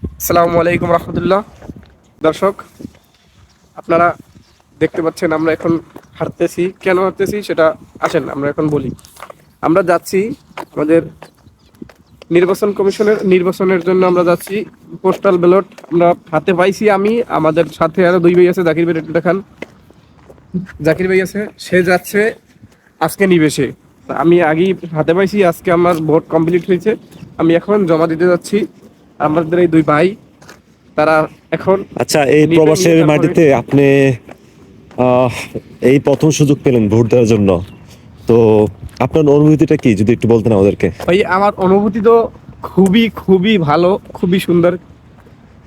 আসসালামু আলাইকুম রহমতুল্লাহ। দর্শক, আপনারা দেখতে পাচ্ছেন আমরা এখন হাঁটতেছি। কেন হাঁটতেছি সেটা আসেন আমরা এখন বলি। আমরা যাচ্ছি আমাদের নির্বাচন কমিশনের নির্বাচনের জন্য। আমরা যাচ্ছি, পোস্টাল ব্যালট আমরা হাতে পাইছি। আমি, আমাদের সাথে আরো দুই ভাই আছে, জাকির ভাই একটু দেখান। জাকির ভাই আছে, সে যাচ্ছে আজকে নিবে সে। আমি আগেই হাতে পাইছি, আজকে আমার ভোট কমপ্লিট হয়েছে, আমি এখন জমা দিতে যাচ্ছি। আমাদের এই দুই ভাই, তারা এখন আচ্ছা, এই নিবে, নিয়ে প্রবাসের তারপরে। মাটিতে আপনি আহ, এই প্রথম সুযোগ পেলেন ভোট দেওয়ার জন্য। তো আপনার অনুভূতিটা কি, যদি একটু বলতেন আমাদেরকে। ভাই, আমার অনুভূতি তো খুবই খুবই ভালো, খুবই সুন্দর।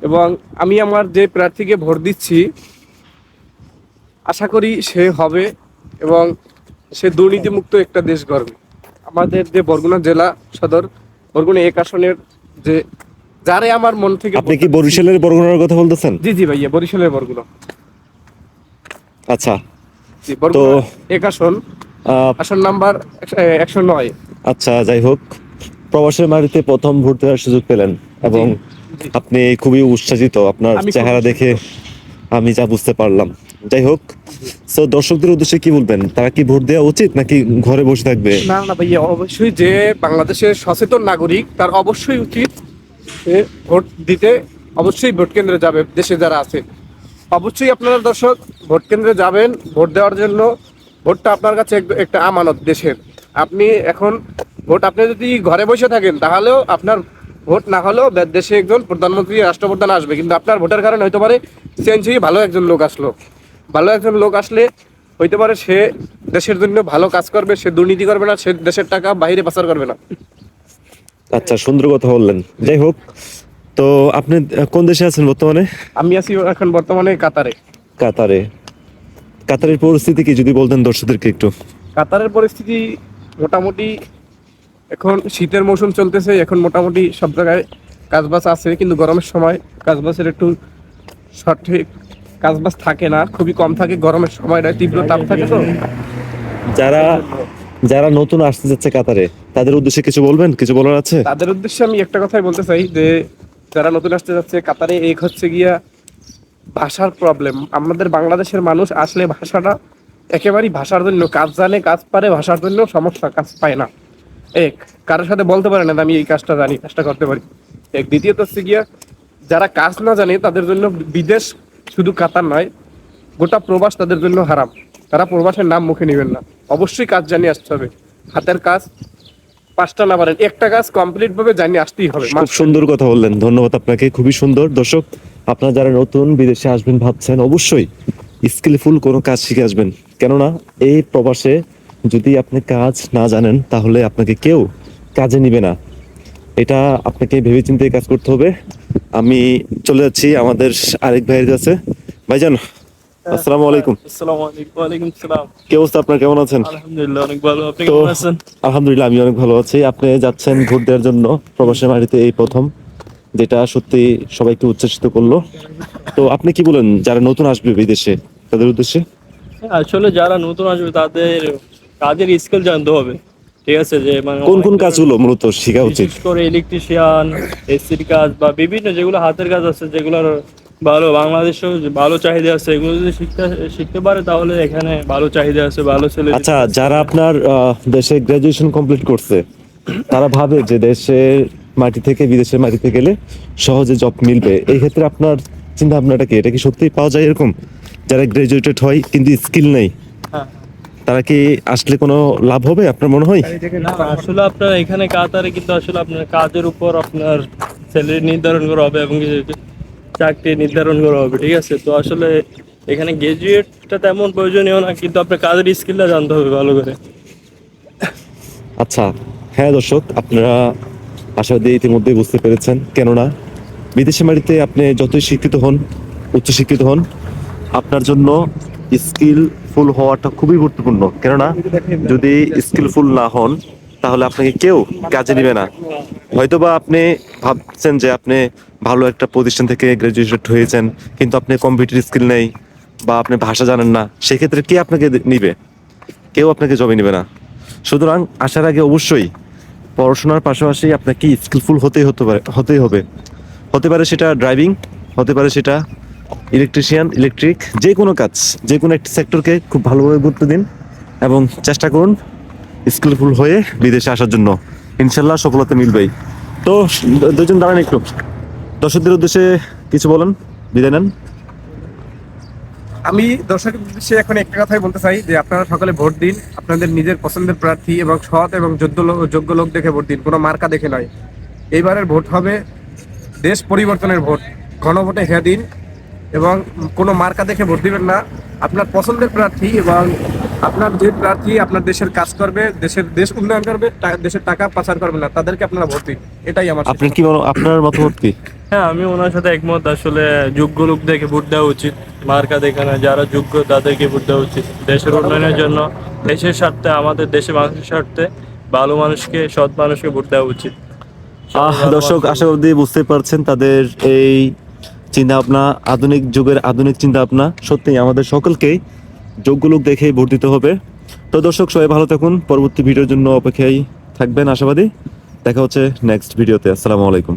এবং আমি আমার যে প্রার্থীকে ভোট দিচ্ছি, আশা করি সে হবে এবং সে দুর্নীতিমুক্ত একটা দেশ গড়বে। আমাদের যে বরগুনা জেলা সদর, বরগুনা এক আসনের যে, যারে আমার মন থেকে আপনি কি ভোটটা দিচ্ছি। বরিশালের বরগুনার কথা বলতেছেন? জি জি ভাইয়া, বরিশালের বরগুনা। আচ্ছা। জি, তো বরগুনা এক আসন, আহ, আসন নাম্বার 109। আচ্ছা, যাই হোক, প্রবাসের মাটিতে প্রথম ভোট দেওয়ার সুযোগ পেলেন জি এবং জি, আপনি খুবই উৎসাহিত, আপনার আমি খুব চেহারা দেখে উৎসাহিত। আমি যা বুঝতে পারলাম। যাই হোক, তো দর্শকদের উদ্দেশ্যে কি বলবেন? তারা কি ভোট দেওয়া উচিত নাকি ঘরে বসে থাকবে? না না ভাইয়া, অবশ্যই যে বাংলাদেশের সচেতন নাগরিক তার অবশ্যই উচিত সে ভোট দিতে, অবশ্যই ভোট কেন্দ্রে যাবে। দেশে যারা আছে অবশ্যই আপনারা দর্শক ভোট কেন্দ্রে যাবেন ভোট দেওয়ার জন্য। ভোটটা আপনার কাছে একটা আমানত দেশের। আপনি এখন ভোট, আপনি যদি ঘরে বসে থাকেন তাহলেও আপনার ভোট না হলেও দেশে একজন প্রধানমন্ত্রী, রাষ্ট্রপ্রধান আসবে, কিন্তু আপনার ভোটের কারণে হয়তো পারে চেঞ্জ হয়ে ভালো একজন লোক আসলো। ভালো একজন লোক আসলে হইতে পারে সে দেশের জন্য ভালো কাজ করবে, সে দুর্নীতি করবে না, সে দেশের টাকা বাইরে পাচার করবে না। আচ্ছা, সুন্দর কথা বললেন। যাই হোক, তো আপনি কোন দেশে আছেন বর্তমানে? আমি আছি এখন বর্তমানে কাতারে। কাতারে। কাতারের পরিস্থিতি কি যদি বলতেন দর্শকদেরকে একটু। কাতারের পরিস্থিতি মোটামুটি, এখন শীতের মৌসুম চলতেছে, এখন মোটামুটি সব জায়গায় কাজবাজ আছে, কিন্তু গরমের সময় কাজবাজের একটু সঠিক কাজবাজ থাকে না, খুবই কম থাকে। গরমের সময়টা তীব্র তাপ থাকে তো, যারা যারা নতুন আসতে যাচ্ছে কাতারে, তাদের উদ্দেশ্যে কিছু বলবেন? কিছু বলার আছে? তাদের উদ্দেশ্যে আমি একটা কথাই বলতে চাই যে যারা নতুন আসতে যাচ্ছে কাতারে, এক হচ্ছে গিয়া ভাষার প্রবলেম। আমাদের বাংলাদেশের মানুষ আসলে ভাষাটা একেবারেই, ভাষার জন্য কাজ জানে, কাজ পারে, ভাষার জন্য সমস্যা, কাজ পায় না। এক, কারোর সাথে বলতে পারে না যে আমি এই কাজটা জানি, কাজটা করতে পারি। এক, দ্বিতীয়ত হচ্ছে গিয়া যারা কাজ না জানে তাদের জন্য বিদেশ, শুধু কাতার নয়, গোটা প্রবাস তাদের জন্য হারাম। তারা প্রবাসের নাম মুখে নেবেন না, অবশ্যই কাজ জানিয়ে আসতে হবে। হাতের কাজ পাঁচটা না পারেন, একটা কাজ কমপ্লিট ভাবে জানিয়ে আসতেই হবে, খুব মাস্ট। সুন্দর কথা বললেন, ধন্যবাদ আপনাকে, খুবই সুন্দর। দর্শক, আপনারা যারা নতুন বিদেশে আসবেন ভাবছেন, অবশ্যই স্কিলফুল কোনো কাজ শিখে আসবেন। কেননা এই প্রবাসে যদি আপনি কাজ না জানেন তাহলে আপনাকে কেউ কাজে নিবে না। এটা আপনাকে ভেবেচিন্তে কাজ করতে হবে। আমি চলে যাচ্ছি আমাদের আরেক ভাইয়ের কাছে। ভাইজান, আসসালামু আলাইকুম। আসসালামু আলাইকুম। ওয়ালাইকুম সালাম। কি অবস্থা আপনার, কেমন আছেন? আলহামদুলিল্লাহ, অনেক ভালো। আপনি তো কেমন আছেন? আলহামদুলিল্লাহ, আমি অনেক ভালো আছি। আপনি যাচ্ছেন ভোট দেওয়ার জন্য প্রবাসের মাটিতে, এই প্রথম, যেটা সত্যি সবাইকে উচ্ছ্বসিত করলো। তো আপনি কি বলেন যারা নতুন আসবে বিদেশে, তাদের উদ্দেশ্যে? আসলে যারা নতুন আসবে তাদের কাজের স্কিল জানতে হবে। ঠিক আছে, যে মানে কোন অনেক কোন ধরনের, কাজগুলো মূলত শেখা উচিত? বিশেষ করে ইলেকট্রিশিয়ান, এসির কাজ বা বিভিন্ন যেগুলো হাতের কাজ আছে, যেগুলোর ভালো বাংলাদেশেও ভালো চাহিদা আছে, এগুলো যদি শিখতে শিখতে পারে তাহলে এখানে ভালো চাহিদা আছে, ভালো স্যালারি আচ্ছা, আছে। যারা আপনার দেশে গ্রাজুয়েশন কমপ্লিট করছে, তারা ভাবে যে দেশের মাটি থেকে বিদেশের মাটিতে গেলে সহজে জব মিলবে, এই ক্ষেত্রে আপনার চিন্তা ভাবনাটা কি? এটা কি সত্যি পাওয়া যায় এরকম, যারা গ্রাজুয়েটেড হয় কিন্তু স্কিল নেই, হ্যাঁ। তারা কি আসলে কোনো লাভ হবে আপনার মনে হয়? না, আসলে আপনার এখানে কাতারে কিন্তু আসলে আপনার কাজের উপর আপনার স্যালারি নির্ধারণ করা হবে এবং চাকরি নির্ধারণ করা হবে। ঠিক আছে, তো আসলে এখানে গ্রাজুয়েটটা তেমন প্রয়োজনীয় না, কিন্তু আপনার কাজের স্কিলটা জানতে হবে ভালো করে। আচ্ছা, হ্যাঁ দর্শক, আপনারা আশাবাদী ইতিমধ্যেই বুঝতে পেরেছেন। কেননা বিদেশি মাটিতে আপনি যতই শিক্ষিত হন, উচ্চশিক্ষিত হন, আপনার জন্য স্কিলফুল হওয়াটা খুবই গুরুত্বপূর্ণ। কেননা যদি স্কিলফুল না হন তাহলে আপনাকে কেউ কাজে নেবে না। হয়তোবা আপনি ভাবছেন যে আপনি ভালো একটা প্রতিষ্ঠান থেকে গ্রাজুয়েট হয়েছেন, কিন্তু আপনি কম্পিউটার স্কিল নেই বা আপনি ভাষা জানেন না, সেক্ষেত্রে কে আপনাকে নিবে? কেউ আপনাকে জবে নেবে না। সুতরাং আসার আগে অবশ্যই পড়াশোনার পাশাপাশি আপনাকে স্কিলফুল হতেই হবে। হতে পারে সেটা ড্রাইভিং, হতে পারে সেটা ইলেকট্রিশিয়ান, ইলেকট্রিক, যে কোনো কাজ, যে কোনো একটি সেক্টরকে খুব ভালোভাবে গুরুত্ব দিন এবং চেষ্টা করুন স্কিলফুল হয়ে বিদেশে আসার জন্য। ইনশাল্লাহ সফলতা মিলবেই। তো দুজন দাঁড়ান একটু, দর্শকদের উদ্দেশ্যে কিছু বলেন, বিদায় নেন। আমি দর্শকের উদ্দেশ্যে এখন একটা কথাই বলতে চাই যে আপনারা সকলে ভোট দিন আপনাদের নিজের পছন্দের প্রার্থী এবং সৎ এবং যোগ্য লোক দেখে ভোট দিন, কোনো মার্কা দেখে নয়। এইবারের ভোট হবে দেশ পরিবর্তনের ভোট, গণভোটে হ্যাঁ দিন এবং কোনো মার্কা দেখে ভোট দিবেন না। আপনার পছন্দের প্রার্থী এবং আপনার যে প্রার্থী আপনার দেশের কাজ করবে, দেশ উন্নয়ন করবে, দেশের টাকা পাচার করবে না, তাদেরকে আপনারা ভোট দিন। এটাই আমার আপনার কি আপনার মতামত কি? হ্যাঁ, আমি ওনার সাথে একমত। আসলে যোগ্য লোক দেখে ভোট দেওয়া উচিত, মার্কা দেখে না। যারা যোগ্য তাদেরকে ভোট দেওয়া উচিত দেশের উন্নয়নের জন্য, দেশের স্বার্থে, আমাদের দেশের মানুষের স্বার্থে ভালো মানুষকে, সৎ মানুষকে ভোট দেওয়া উচিত। দর্শক আশা করি বুঝতে পারছেন তাদের এই চিন্তা ভাবনা, আধুনিক যুগের আধুনিক চিন্তা ভাবনা। সত্যি আমাদের সকলকেই যোগ্য লোক দেখে ভোট দিতে হবে। তো দর্শক সবাই ভালো থাকুন, পরবর্তী ভিডিওর জন্য অপেক্ষায় থাকবেন আশাবাদী। দেখা হচ্ছে নেক্সট ভিডিওতে। আসসালামু আলাইকুম।